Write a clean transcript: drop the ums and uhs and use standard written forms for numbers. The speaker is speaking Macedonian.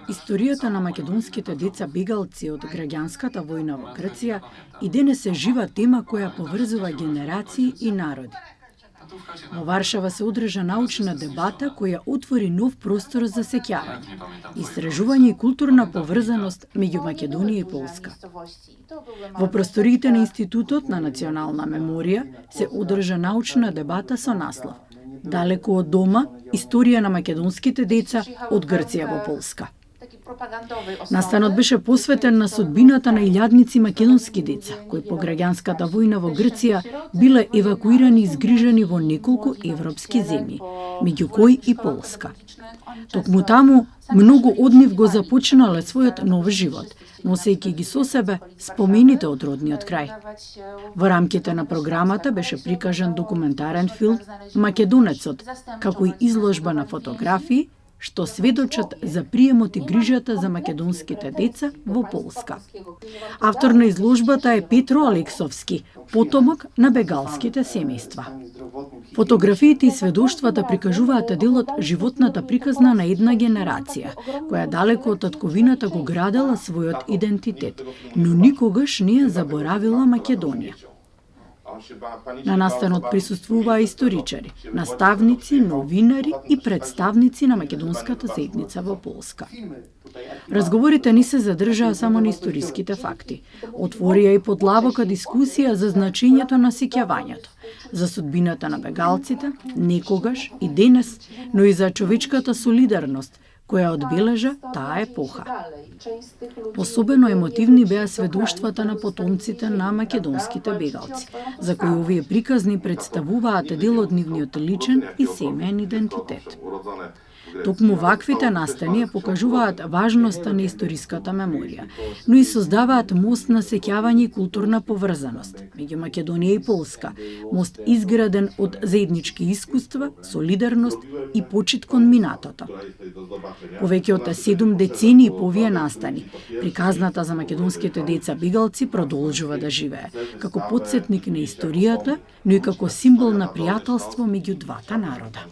Историјата на македонските деца бегалци од граѓанската војна во Грција и денес е жива тема која поврзува генерации и народи. Во Варшава се одржа научна дебата која отвори нов простор за сеќавање, истражување и културна поврзаност меѓу Македонија и Полска. Во просториите на Институтот на национална меморија се одржа научна дебата со наслов "Далеко од дома, историја на македонските деца од Грција во Полска". Настанот беше посветен на судбината на илјадници македонски деца, кои по граѓанската војна во Грција биле евакуирани и згрижани во неколку европски земји, меѓу кои и Полска. Токму таму, многу од нив го започнале својот нов живот, носејќи ги со себе спомените од родниот крај. Во рамките на програмата беше прикажан документарен филм "Македонецот", како и изложба на фотографии, што сведочат за приемот и грижата за македонските деца во Полска. Автор на изложбата е Петро Алексовски, потомок на бегалските семејства. Фотографиите и сведоштвата прикажуваат дел од животната приказна на една генерација, која далеко од татковината го градела својот идентитет, но никогаш не ја заборавила Македонија. На настанот присуствуваа историчари, наставници, новинари и представници на македонската заедница во Полска. Разговорите не се задржаа само на историските факти. Отворија и подлабока дискусија за значењето на сеќавањето, за судбината на бегалците, некогаш и денес, но и за човечката солидарност, која одбележа таа епоха. Особено емотивни беа сведоштвата на потомците на македонските бегалци, за кои овие приказни представуваат дел од нивниот личен и семеен идентитет. Токму ваквите настани покажуваат важноста на историската меморија, но и создаваат мост на сеќавање и културна поврзаност меѓу Македонија и Полска, мост изграден од заеднички искуства, солидарност и почит кон минатото. Повеќе од 7 децении по овие настани, приказната за македонските деца бегалци продолжува да живее, како потсетник на историјата, но и како символ на пријателство меѓу двата народа.